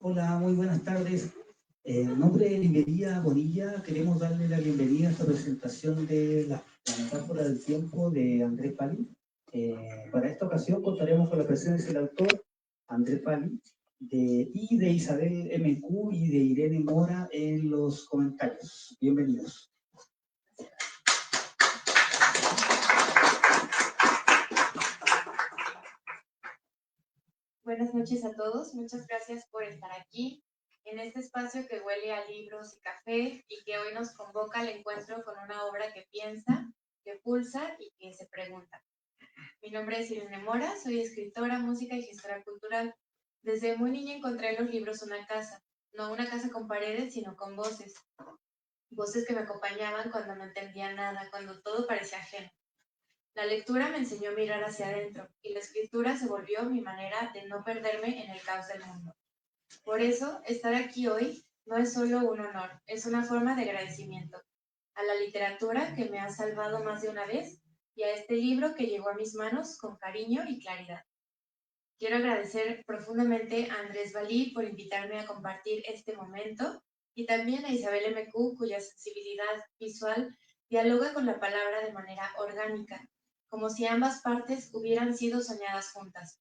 Hola, muy buenas tardes. En nombre de Librería Bonilla, queremos darle la bienvenida a esta presentación de la metáfora del tiempo de Andrés Pali. Para esta ocasión contaremos con la presencia del autor, Andrés Pali, y de Isabel MQ y de Irene Mora en los comentarios. Bienvenidos. Buenas noches a todos, muchas gracias por estar aquí en este espacio que huele a libros y café y que hoy nos convoca al encuentro con una obra que piensa, que pulsa y que se pregunta. Mi nombre es Irene Mora, soy escritora, música y gestora cultural. Desde muy niña encontré en los libros una casa, no una casa con paredes, sino con voces. Voces que me acompañaban cuando no entendía nada, cuando todo parecía ajeno. La lectura me enseñó a mirar hacia adentro y la escritura se volvió mi manera de no perderme en el caos del mundo. Por eso, estar aquí hoy no es solo un honor, es una forma de agradecimiento a la literatura que me ha salvado más de una vez y a este libro que llegó a mis manos con cariño y claridad. Quiero agradecer profundamente a Andrés Balí por invitarme a compartir este momento y también a Isabel MQ, cuya sensibilidad visual dialoga con la palabra de manera orgánica, como si ambas partes hubieran sido soñadas juntas.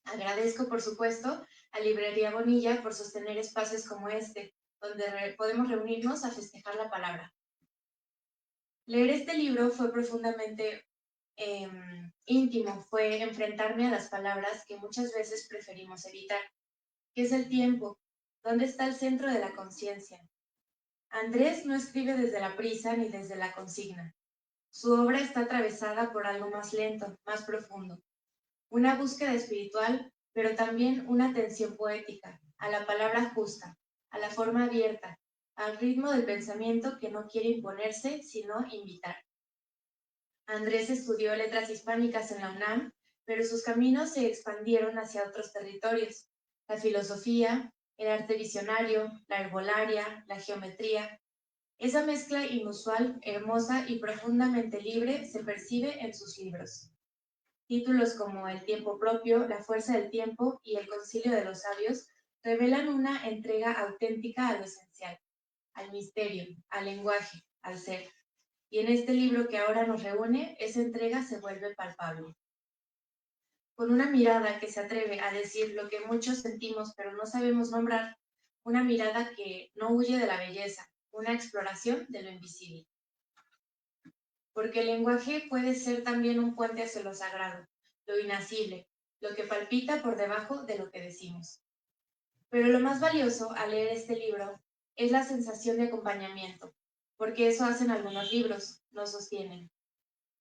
Agradezco, por supuesto, a Librería Bonilla por sostener espacios como este, donde podemos reunirnos a festejar la palabra. Leer este libro fue profundamente íntimo, fue enfrentarme a las palabras que muchas veces preferimos evitar. ¿Qué es el tiempo? ¿Dónde está el centro de la conciencia? Andrés no escribe desde la prisa ni desde la consigna. Su obra está atravesada por algo más lento, más profundo. Una búsqueda espiritual, pero también una atención poética, a la palabra justa, a la forma abierta, al ritmo del pensamiento que no quiere imponerse, sino invitar. Andrés estudió letras hispánicas en la UNAM, pero sus caminos se expandieron hacia otros territorios: la filosofía, el arte visionario, la herbolaria, la geometría. Esa mezcla inusual, hermosa y profundamente libre se percibe en sus libros. Títulos como El tiempo propio, La fuerza del tiempo y El concilio de los sabios revelan una entrega auténtica a lo esencial, al misterio, al lenguaje, al ser. Y en este libro que ahora nos reúne, esa entrega se vuelve palpable. Con una mirada que se atreve a decir lo que muchos sentimos pero no sabemos nombrar, una mirada que no huye de la belleza, una exploración de lo invisible. Porque el lenguaje puede ser también un puente hacia lo sagrado, lo inacible, lo que palpita por debajo de lo que decimos. Pero lo más valioso al leer este libro es la sensación de acompañamiento, porque eso hacen algunos libros, nos sostienen.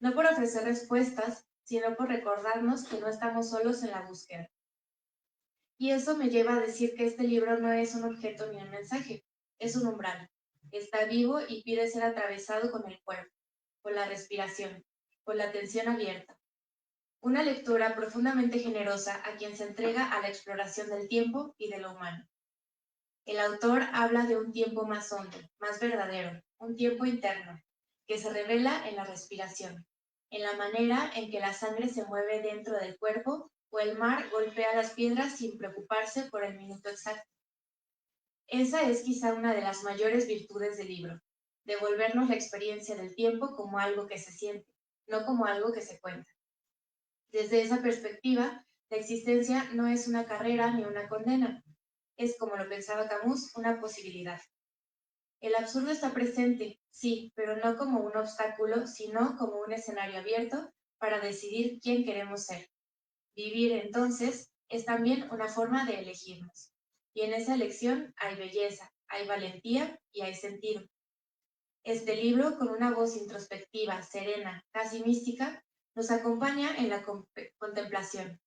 No por ofrecer respuestas, sino por recordarnos que no estamos solos en la búsqueda. Y eso me lleva a decir que este libro no es un objeto ni un mensaje, es un umbral. Está vivo y pide ser atravesado con el cuerpo, con la respiración, con la atención abierta. Una lectura profundamente generosa a quien se entrega a la exploración del tiempo y de lo humano. El autor habla de un tiempo más hondo, más verdadero, un tiempo interno, que se revela en la respiración, en la manera en que la sangre se mueve dentro del cuerpo o el mar golpea las piedras sin preocuparse por el minuto exacto. Esa es quizá una de las mayores virtudes del libro, devolvernos la experiencia del tiempo como algo que se siente, no como algo que se cuenta. Desde esa perspectiva, la existencia no es una carrera ni una condena, es, como lo pensaba Camus, una posibilidad. El absurdo está presente, sí, pero no como un obstáculo, sino como un escenario abierto para decidir quién queremos ser. Vivir, entonces, es también una forma de elegirnos. Y en esa elección hay belleza, hay valentía y hay sentido. Este libro, con una voz introspectiva, serena, casi mística, nos acompaña en la contemplación.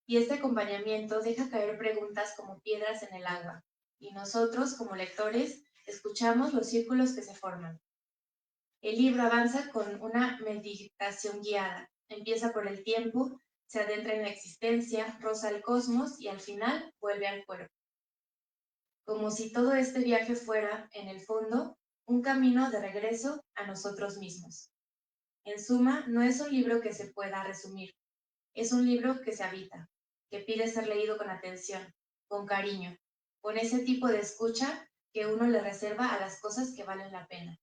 Y este acompañamiento deja caer preguntas como piedras en el agua. Y nosotros, como lectores, escuchamos los círculos que se forman. El libro avanza con una meditación guiada. Empieza por el tiempo, se adentra en la existencia, roza el cosmos y al final vuelve al cuerpo. Como si todo este viaje fuera, en el fondo, un camino de regreso a nosotros mismos. En suma, no es un libro que se pueda resumir, es un libro que se habita, que pide ser leído con atención, con cariño, con ese tipo de escucha que uno le reserva a las cosas que valen la pena.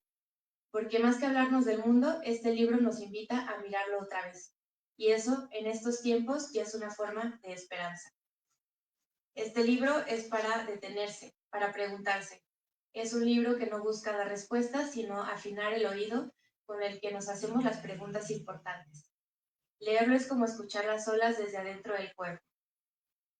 Porque más que hablarnos del mundo, este libro nos invita a mirarlo otra vez. Y eso, en estos tiempos, ya es una forma de esperanza. Este libro es para detenerse, para preguntarse. Es un libro que no busca dar respuestas, sino afinar el oído con el que nos hacemos las preguntas importantes. Leerlo es como escuchar las olas desde adentro del cuerpo.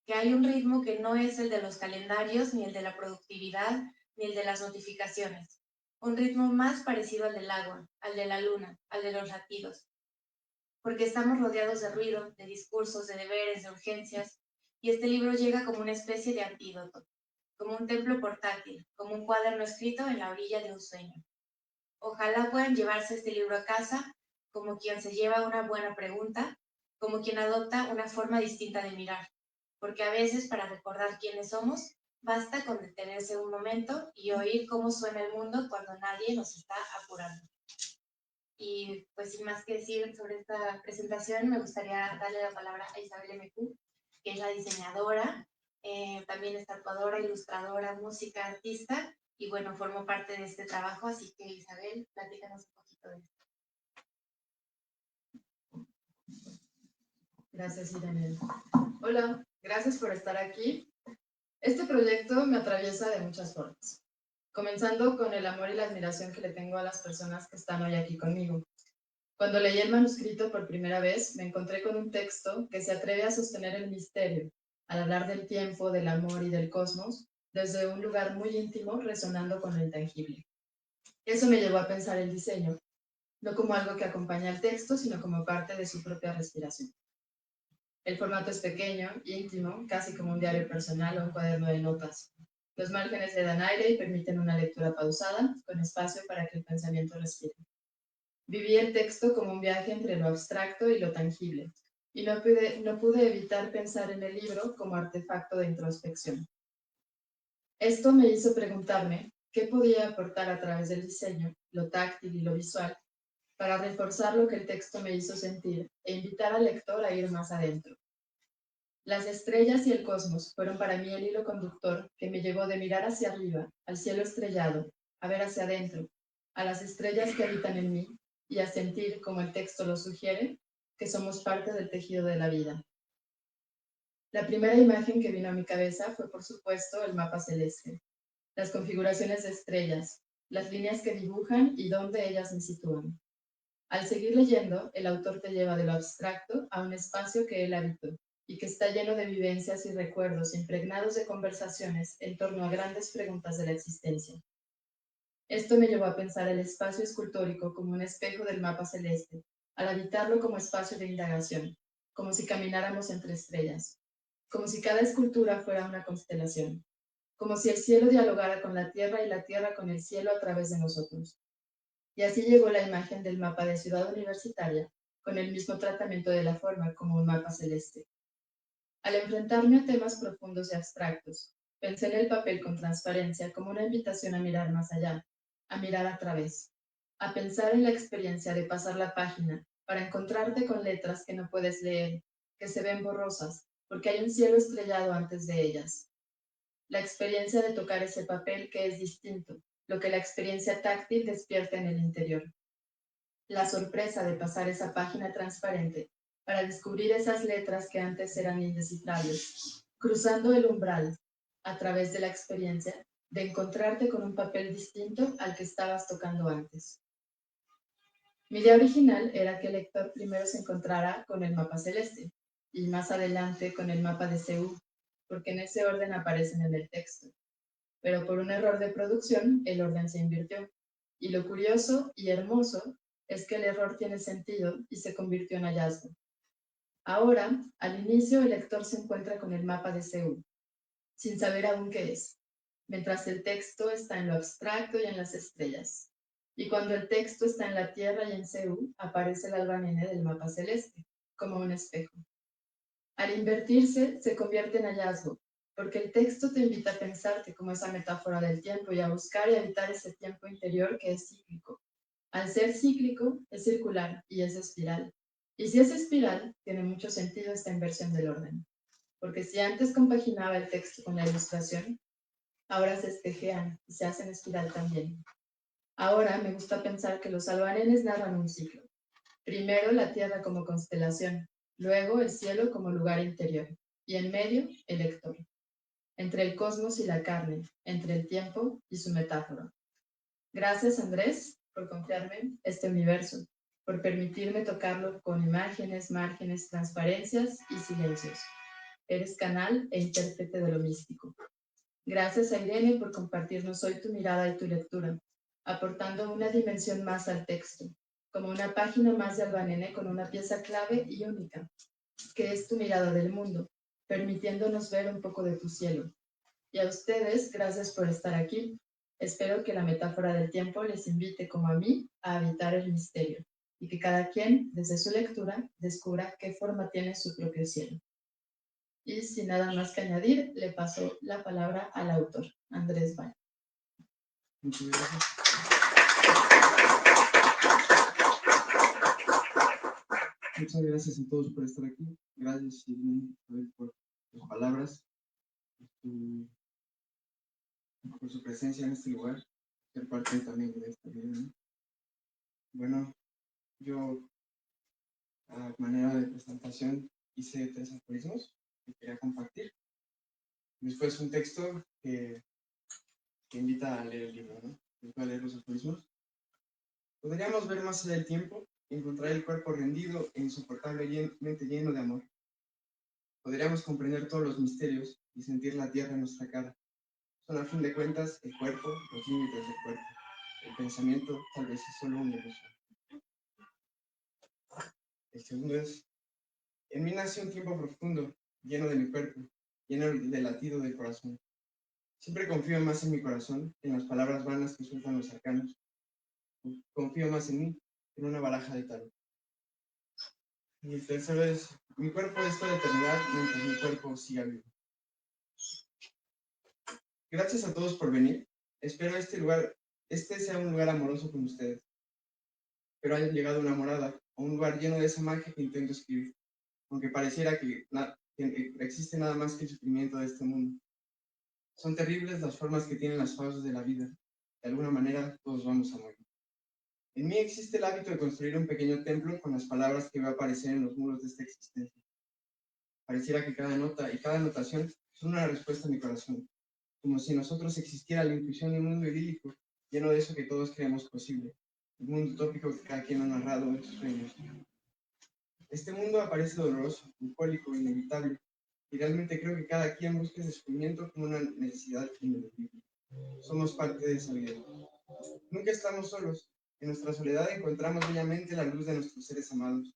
Que hay un ritmo que no es el de los calendarios, ni el de la productividad, ni el de las notificaciones. Un ritmo más parecido al del agua, al de la luna, al de los latidos. Porque estamos rodeados de ruido, de discursos, de deberes, de urgencias, y este libro llega como una especie de antídoto, como un templo portátil, como un cuaderno escrito en la orilla de un sueño. Ojalá puedan llevarse este libro a casa como quien se lleva una buena pregunta, como quien adopta una forma distinta de mirar, porque a veces para recordar quiénes somos, basta con detenerse un momento y oír cómo suena el mundo cuando nadie nos está apurando. Y pues sin más que decir sobre esta presentación, me gustaría darle la palabra a Isabel M.Q., que es la diseñadora, también es tatuadora, ilustradora, música, artista, y bueno, formo parte de este trabajo, así que Isabel, platícanos un poquito de esto. Gracias, Irene. Hola, gracias por estar aquí. Este proyecto me atraviesa de muchas formas, comenzando con el amor y la admiración que le tengo a las personas que están hoy aquí conmigo. Cuando leí el manuscrito por primera vez, me encontré con un texto que se atreve a sostener el misterio, al hablar del tiempo, del amor y del cosmos, desde un lugar muy íntimo, resonando con lo intangible. Eso me llevó a pensar el diseño, no como algo que acompaña al texto, sino como parte de su propia respiración. El formato es pequeño, íntimo, casi como un diario personal o un cuaderno de notas. Los márgenes le dan aire y permiten una lectura pausada, con espacio para que el pensamiento respire. Viví el texto como un viaje entre lo abstracto y lo tangible, y no pude evitar pensar en el libro como artefacto de introspección. Esto me hizo preguntarme qué podía aportar a través del diseño, lo táctil y lo visual, para reforzar lo que el texto me hizo sentir e invitar al lector a ir más adentro. Las estrellas y el cosmos fueron para mí el hilo conductor que me llevó de mirar hacia arriba, al cielo estrellado, a ver hacia adentro, a las estrellas que habitan en mí y a sentir, como el texto lo sugiere, que somos parte del tejido de la vida. La primera imagen que vino a mi cabeza fue, por supuesto, el mapa celeste, las configuraciones de estrellas, las líneas que dibujan y dónde ellas me sitúan. Al seguir leyendo, el autor te lleva de lo abstracto a un espacio que él habitó y que está lleno de vivencias y recuerdos impregnados de conversaciones en torno a grandes preguntas de la existencia. Esto me llevó a pensar el espacio escultórico como un espejo del mapa celeste, al habitarlo como espacio de indagación, como si camináramos entre estrellas, como si cada escultura fuera una constelación, como si el cielo dialogara con la tierra y la tierra con el cielo a través de nosotros. Y así llegó la imagen del mapa de Ciudad Universitaria, con el mismo tratamiento de la forma como un mapa celeste. Al enfrentarme a temas profundos y abstractos, pensé en el papel con transparencia como una invitación a mirar más allá, a mirar a través, a pensar en la experiencia de pasar la página para encontrarte con letras que no puedes leer, que se ven borrosas, porque hay un cielo estrellado antes de ellas. La experiencia de tocar ese papel que es distinto, lo que la experiencia táctil despierta en el interior. La sorpresa de pasar esa página transparente para descubrir esas letras que antes eran indescifrables, cruzando el umbral a través de la experiencia de encontrarte con un papel distinto al que estabas tocando antes. Mi idea original era que el lector primero se encontrara con el mapa celeste y más adelante con el mapa de Seúl, porque en ese orden aparecen en el texto. Pero por un error de producción, el orden se invirtió. Y lo curioso y hermoso es que el error tiene sentido y se convirtió en hallazgo. Ahora, al inicio, el lector se encuentra con el mapa de Seúl, sin saber aún qué es, mientras el texto está en lo abstracto y en las estrellas. Y cuando el texto está en la Tierra y en Seúl, aparece el alba nene del mapa celeste, como un espejo. Al invertirse, se convierte en hallazgo, porque el texto te invita a pensarte como esa metáfora del tiempo y a buscar y habitar ese tiempo interior que es cíclico. Al ser cíclico, es circular y es espiral. Y si es espiral, tiene mucho sentido esta inversión del orden. Porque si antes compaginaba el texto con la ilustración, ahora se espejean y se hacen espiral también. Ahora me gusta pensar que los albanenes narran un ciclo. Primero la tierra como constelación, luego el cielo como lugar interior, y en medio el lector. Entre el cosmos y la carne, entre el tiempo y su metáfora. Gracias, Andrés, por confiarme este universo, por permitirme tocarlo con imágenes, márgenes, transparencias y silencios. Eres canal e intérprete de lo místico. Gracias a Irene por compartirnos hoy tu mirada y tu lectura, aportando una dimensión más al texto, como una página más de Albanene con una pieza clave y única, que es tu mirada del mundo, permitiéndonos ver un poco de tu cielo. Y a ustedes, gracias por estar aquí. Espero que la metáfora del tiempo les invite, como a mí, a habitar el misterio, y que cada quien, desde su lectura, descubra qué forma tiene su propio cielo. Y sin nada más que añadir, le paso la palabra al autor, Andrés Valle. Muchas gracias. Muchas gracias a todos por estar aquí. Gracias, Irene, por tus palabras, por su presencia en este lugar, ser parte también de esta vida, ¿no? Bueno, yo, a manera de presentación, hice 3 aforismos que quería compartir. Después un texto que invita a leer el libro, ¿no? Después de leer los aforismos. Podríamos ver más allá del tiempo y encontrar el cuerpo rendido e insoportablemente lleno de amor. Podríamos comprender todos los misterios y sentir la tierra en nuestra cara. Son a fin de cuentas el cuerpo, los límites del cuerpo. El pensamiento tal vez es solo una ilusión. El segundo es, en mí nace un tiempo profundo, lleno de mi cuerpo, lleno del latido del corazón. Siempre confío más en mi corazón que en las palabras vanas que sueltan los arcanos. Confío más en mí que en una baraja de tarot. Y el tercero es, mi cuerpo es toda eternidad mientras mi cuerpo siga vivo. Gracias a todos por venir. Espero este sea un lugar amoroso con ustedes. Pero hayan llegado a una morada, a un lugar lleno de esa magia que intento escribir, aunque pareciera que existe nada más que el sufrimiento de este mundo. Son terribles las formas que tienen las pausas de la vida. De alguna manera, todos vamos a morir. En mí existe el hábito de construir un pequeño templo con las palabras que va a aparecer en los muros de esta existencia. Pareciera que cada nota y cada anotación son una respuesta a mi corazón, como si en nosotros existiera la intuición de un mundo idílico, lleno de eso que todos creemos posible, el mundo utópico que cada quien ha narrado en sus sueños. Este mundo aparece doloroso, bucólico, inevitable, y realmente creo que cada quien busca ese sufrimiento como una necesidad ineludible. Somos parte de esa vida. Nunca estamos solos. En nuestra soledad encontramos bellamente la luz de nuestros seres amados.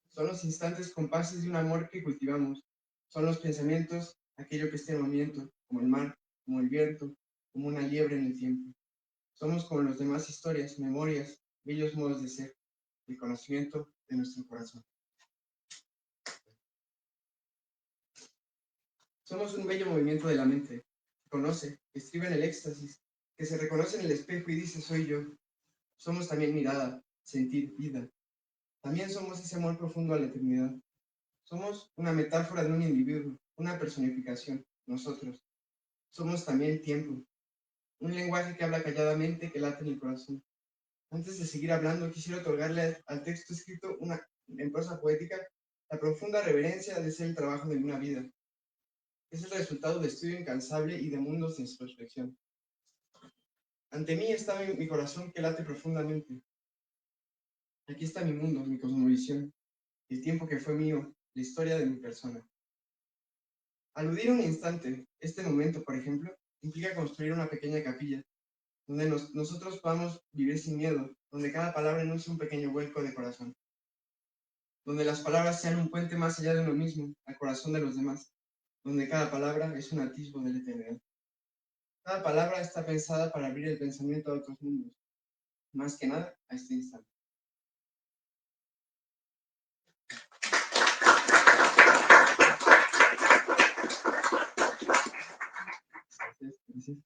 Son los instantes compases de un amor que cultivamos. Son los pensamientos, aquello que está en movimiento, como el mar, como el viento, como una liebre en el tiempo. Somos como las demás historias, memorias, bellos modos de ser, el conocimiento de nuestro corazón. Somos un bello movimiento de la mente, que conoce, que estriba en el éxtasis, que se reconoce en el espejo y dice soy yo. Somos también mirada, sentir, vida. También somos ese amor profundo a la eternidad. Somos una metáfora de un individuo, una personificación, nosotros. Somos también tiempo, un lenguaje que habla calladamente, que late en el corazón. Antes de seguir hablando, quisiera otorgarle al texto escrito en prosa poética la profunda reverencia de ser el trabajo de una vida. Es el resultado de estudio incansable y de mundos de introspección. Ante mí está mi corazón que late profundamente. Aquí está mi mundo, mi cosmovisión, el tiempo que fue mío, la historia de mi persona. Aludir a un instante, este momento, por ejemplo, implica construir una pequeña capilla, donde nosotros podamos vivir sin miedo, donde cada palabra enuncie un pequeño vuelco de corazón, donde las palabras sean un puente más allá de uno mismo, al corazón de los demás, donde cada palabra es un atisbo de la eternidad. Cada palabra está pensada para abrir el pensamiento a otros mundos, más que nada a este instante. Gracias.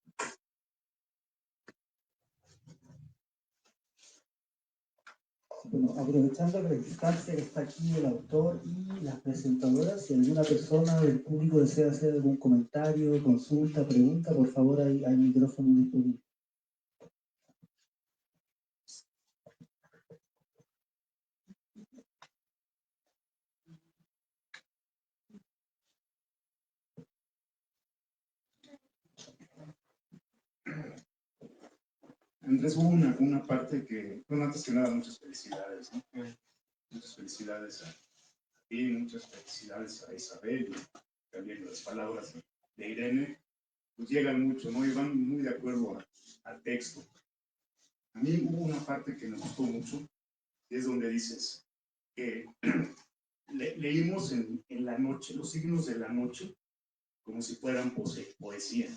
Bueno, aprovechando que la instancia que está aquí el autor y las presentadoras, si alguna persona del público desea hacer algún comentario, consulta, pregunta, por favor, hay micrófono disponible. Andrés, hubo una parte que, bueno, antes que nada, muchas felicidades, ¿no? Muchas felicidades a ti, muchas felicidades a Isabel, y también las palabras de Irene, pues llegan mucho, ¿no? Y van muy de acuerdo al texto. A mí hubo una parte que me gustó mucho, y es donde dices que leímos en la noche, los signos de la noche, como si fueran poesía.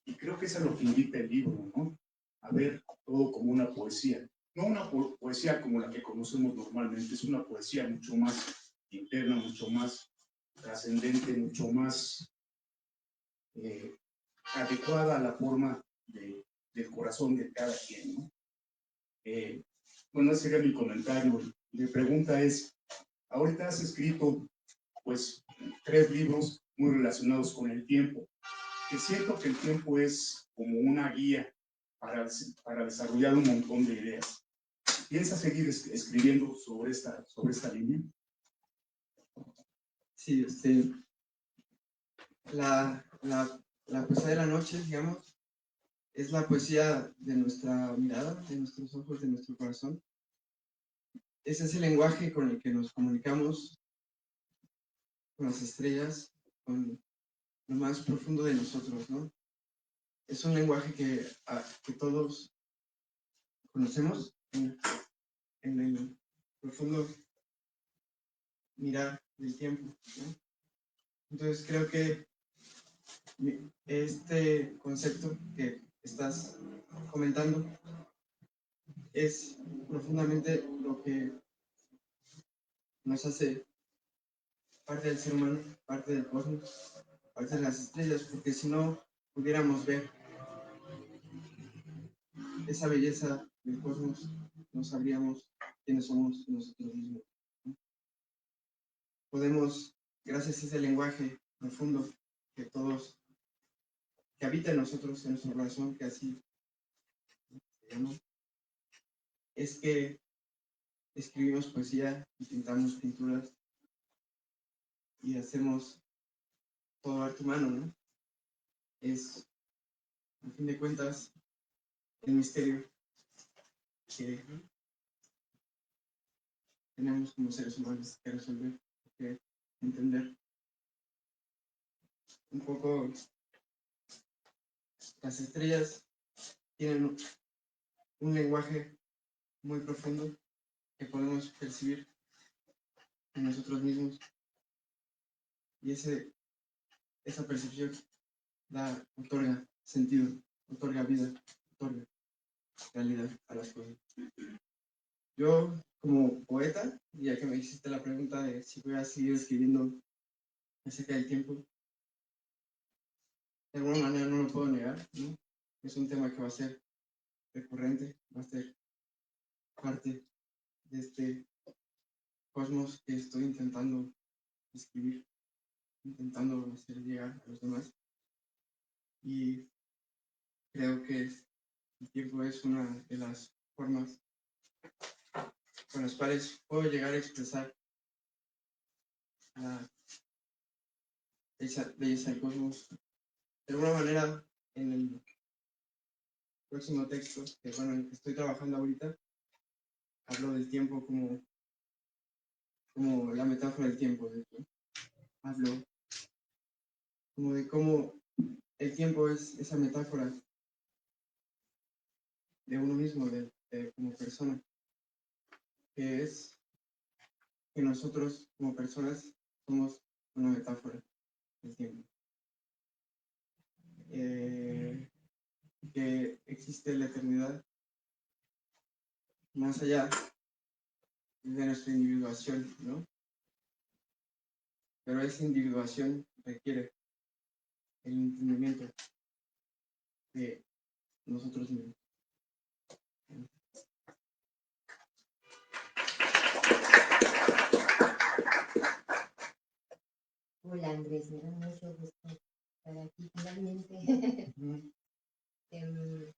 Y creo que es a lo que invita el libro, ¿no? A ver todo como una poesía. No una poesía como la que conocemos normalmente, es una poesía mucho más interna, mucho más trascendente, mucho más adecuada a la forma del corazón de cada quien, ¿no? Bueno, ese sería mi comentario. Mi pregunta es, ahorita has escrito, pues, 3 libros muy relacionados con el tiempo, que siento que el tiempo es como una guía para desarrollar un montón de ideas. ¿Piensas seguir escribiendo sobre esta línea? Sí, la poesía de la noche, digamos, es la poesía de nuestra mirada, de nuestros ojos, de nuestro corazón. Es ese lenguaje con el que nos comunicamos con las estrellas, con lo más profundo de nosotros, ¿no? Es un lenguaje que todos conocemos en el profundo mirar del tiempo, ¿no? Entonces creo que este concepto que estás comentando es profundamente lo que nos hace parte del ser humano, parte del cosmos, parte de las estrellas, porque si no pudiéramos ver esa belleza del cosmos, no sabríamos quiénes somos nosotros mismos, ¿no? Podemos, gracias a ese lenguaje profundo que todos, que habita en nosotros, en nuestro corazón, que así se llama, es que escribimos poesía y pintamos pinturas y hacemos todo arte humano, ¿no? Es, a fin de cuentas, el misterio que tenemos como seres humanos que resolver, que entender. Un poco las estrellas tienen un lenguaje muy profundo que podemos percibir en nosotros mismos y esa percepción otorga sentido, otorga vida, otorga realidad a las cosas. Yo, como poeta, ya que me hiciste la pregunta de si voy a seguir escribiendo acerca del tiempo, de alguna manera no lo puedo negar, ¿no? Es un tema que va a ser recurrente, va a ser parte de este cosmos que estoy intentando escribir, intentando hacer llegar a los demás. Y creo que el tiempo es una de las formas con las cuales puedo llegar a expresar la belleza del cosmos. De alguna manera, en el próximo texto, que bueno, en el que estoy trabajando ahorita, hablo del tiempo como la metáfora del tiempo. De hecho. Hablo como de cómo el tiempo es esa metáfora de uno mismo, como persona, que es que nosotros como personas somos una metáfora del tiempo. Que existe la eternidad más allá de nuestra individuación, ¿no? Pero esa individuación requiere el entendimiento de nosotros mismos. Hola Andrés, me da mucho gusto estar aquí finalmente. Em,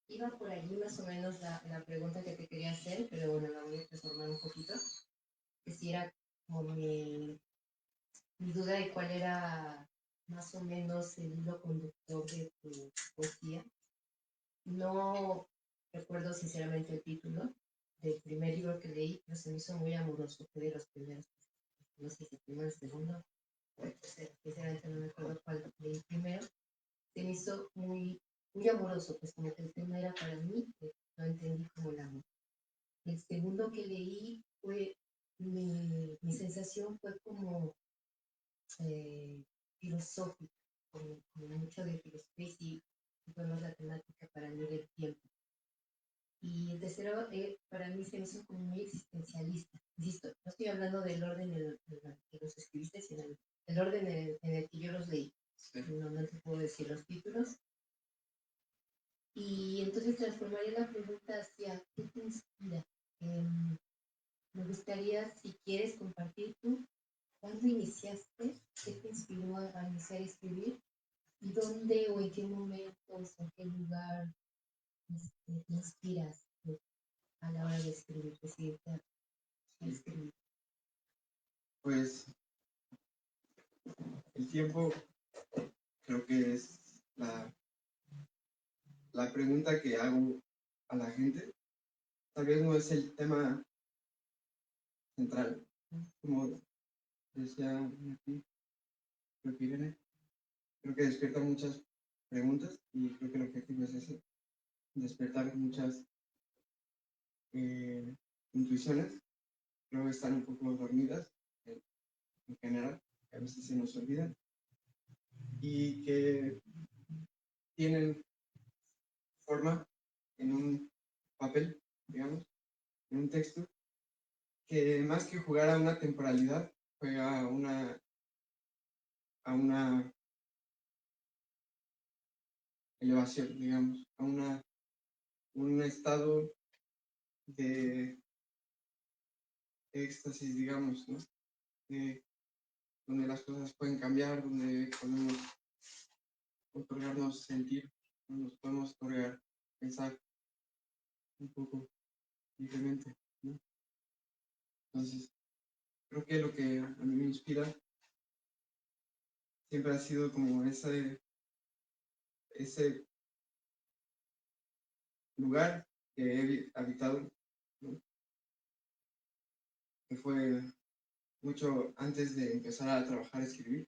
Iba por allí más o menos la pregunta que te quería hacer, pero bueno, la voy a transformar un poquito. Que si era como mi duda de cuál era más o menos el hilo conductor de tu poesía. No recuerdo sinceramente el título del primer libro que leí, pero se me hizo muy amoroso, fue de los primeros, no sé si el primero, el segundo, o el tercero, sinceramente no me acuerdo cuál leí primero, se me hizo muy amoroso, pues como que el tema era para mí, lo entendí como el amor. El segundo que leí fue, mi sensación fue como filosófica, como mucho de filosofía y bueno, la temática para mí del tiempo. Y el tercero, para mí se me hizo como muy existencialista. Insisto, no estoy hablando del orden en el que los escribiste, sino el orden en el que yo los leí. Sí. No te puedo decir los títulos. Y entonces transformaría la pregunta hacia ¿qué te inspira? Me gustaría, si quieres compartir tú, ¿cuándo iniciaste? ¿Qué te inspiró a iniciar a escribir? ¿Y dónde o en qué momentos, en qué lugar te inspiras a la hora de escribir, decidirte a escribir? Pues el tiempo creo que es la pregunta que hago a la gente. Tal vez no es el tema central, como decía aquí, creo que Irene, creo que despierta muchas preguntas y creo que el objetivo es ese, despertar muchas intuiciones. Creo que están un poco dormidas en general, que a veces se nos olvidan y que tienen forma en un papel, digamos, en un texto, que más que jugar a una temporalidad, juega a una elevación, digamos, a un estado de éxtasis, digamos, ¿no? Donde las cosas pueden cambiar, donde podemos otorgarnos sentir, nos podemos otorgar pensar un poco diferente, ¿no? Entonces, creo que lo que a mí me inspira siempre ha sido como ese lugar que he habitado, ¿no? Que fue mucho antes de empezar a trabajar, a escribir,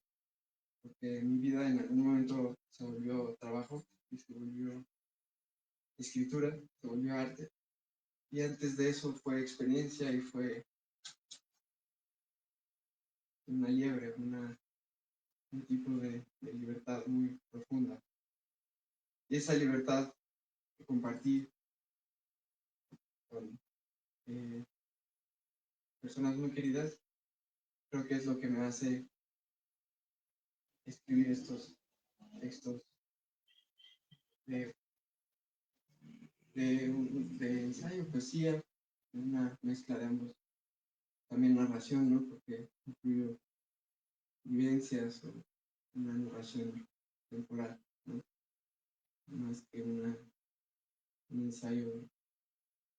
porque mi vida en algún momento se volvió trabajo y se volvió escritura, se volvió arte. Y antes de eso fue experiencia y fue una liebre, un tipo de libertad muy profunda. Y esa libertad que compartí con personas muy queridas, creo que es lo que me hace escribir estos textos de, de ensayo, poesía, una mezcla de ambos. También narración, ¿no? Porque incluyo vivencias o una narración temporal, ¿no? Más que un ensayo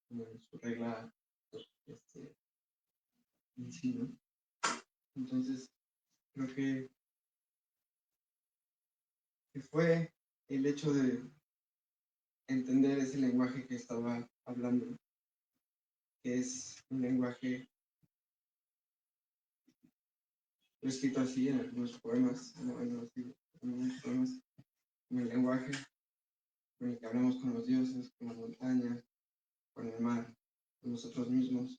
como en su regla en sí, ¿no? Entonces, creo que fue el hecho de entender ese lenguaje que estaba hablando, que es un lenguaje escrito así en algunos poemas, en algunos poemas, en el lenguaje con el que hablamos con los dioses, con las montañas, con el mar, con nosotros mismos,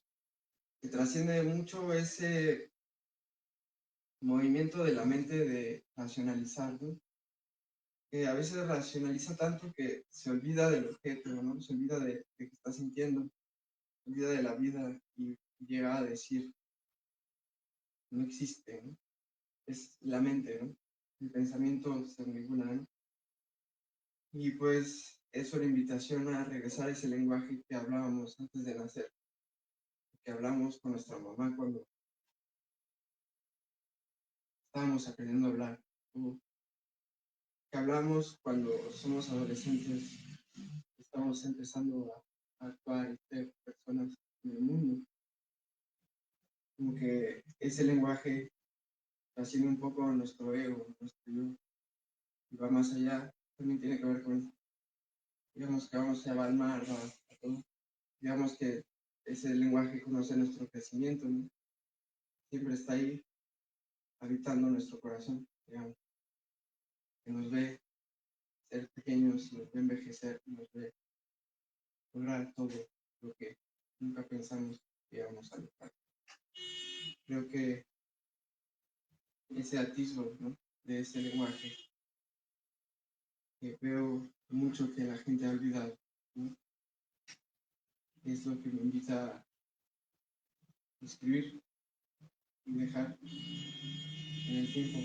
que trasciende mucho ese movimiento de la mente de racionalizar, ¿no? Que a veces racionaliza tanto que se olvida del objeto, ¿no? Se olvida de que está sintiendo, se olvida de la vida y llega a decir, no existe, ¿no? Es la mente, ¿no? El pensamiento se regula, ¿no? Y pues es una invitación a regresar a ese lenguaje que hablábamos antes de nacer, que hablamos con nuestra mamá cuando estábamos aprendiendo a hablar, o que hablamos cuando somos adolescentes, estamos empezando a actuar y ser personas en el mundo. Como que ese lenguaje haciendo un poco nuestro ego, nuestro yo, y va más allá, también tiene que ver con, digamos que vamos a al mar, a todo. Digamos que ese lenguaje conoce nuestro crecimiento, ¿no? Siempre está ahí, habitando nuestro corazón, digamos, que nos ve ser pequeños, nos ve envejecer, nos ve lograr todo lo que nunca pensamos que íbamos a lograr. Creo que ese atisbo, ¿no?, de ese lenguaje que veo mucho que la gente ha olvidado, ¿no?, es lo que me invita a escribir y dejar en el tiempo.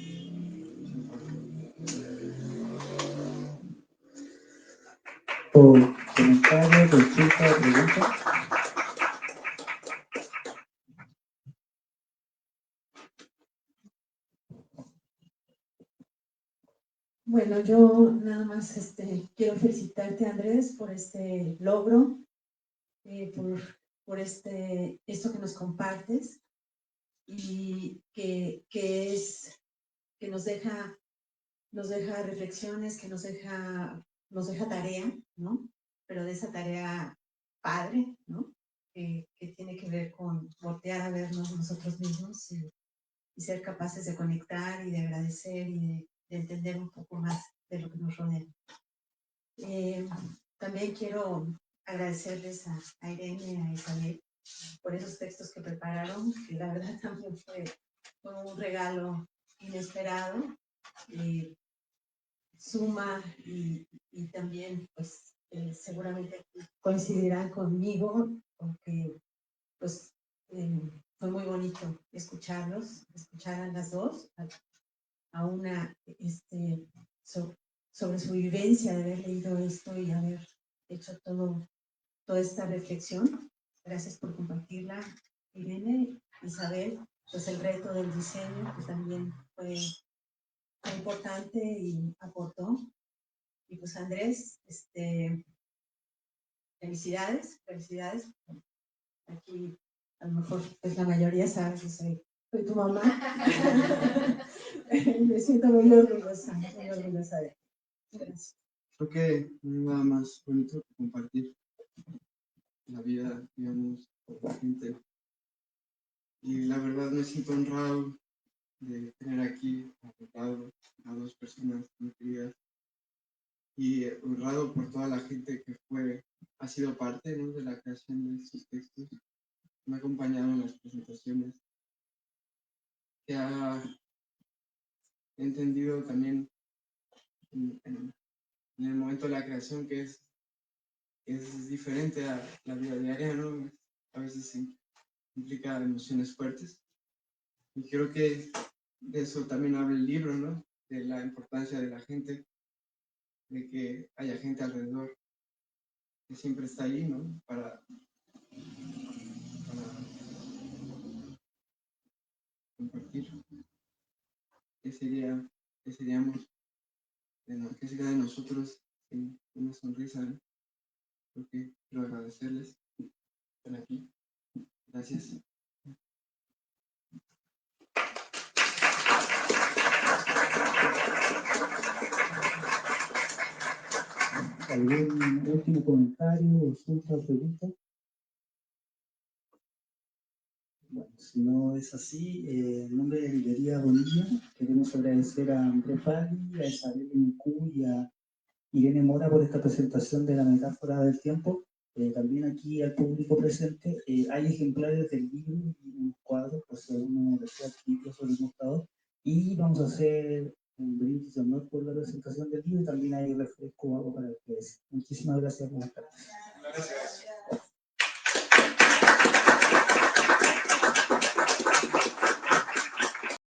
Por comentario, consulta, pregunta. Bueno, yo nada más quiero felicitarte, Andrés, por este logro, por esto que nos compartes y que nos deja reflexiones, que nos deja tarea, ¿no? Pero de esa tarea padre, ¿no? Que tiene que ver con voltear a vernos nosotros mismos y ser capaces de conectar y de agradecer y de entender un poco más de lo que nos rodea. También quiero agradecerles a Irene, a Isabel, por esos textos que prepararon, que la verdad también fue un regalo inesperado. Suma y también pues seguramente coincidirán conmigo porque pues fue muy bonito escuchar a las dos, a una sobre su vivencia de haber leído esto y haber hecho toda esta reflexión. Gracias por compartirla, Irene. Isabel, pues el reto del diseño que también fue importante y aportó. Y pues Andrés, felicidades. Aquí a lo mejor pues la mayoría sabe que soy tu mamá. Me siento muy orgullosa de ti. Gracias. Creo que no hay nada más bonito que compartir la vida, digamos, con la gente. Y la verdad me siento honrado de tener aquí a dos personas muy queridas y honrado por toda la gente que ha sido parte, ¿no?, de la creación de estos textos, me ha acompañado en las presentaciones, que ha entendido también en el momento de la creación que es diferente a la vida diaria, ¿no? A veces implica emociones fuertes. Y creo que de eso también habla el libro, ¿no? De la importancia de la gente, de que haya gente alrededor que siempre está ahí, ¿no? Para compartir. ¿Qué seríamos? ¿Qué sería de nosotros sin una sonrisa, ¿no? Creo que quiero agradecerles por estar aquí. Gracias. ¿Algún último comentario, consulta o pregunta? Bueno, si no es así, en nombre de Librería Bonilla, queremos agradecer a Andrés Pali, a Isabel Incú y a Irene Mora por esta presentación de la metáfora del tiempo. También aquí al público presente, hay ejemplares del libro y unos cuadros, por si alguno desea adquirirlo sobre el mostrador. Y vamos a hacer un brindis de honor por la presentación del libro y también hay refresco o algo para ustedes. Muchísimas gracias. Buenas tardes.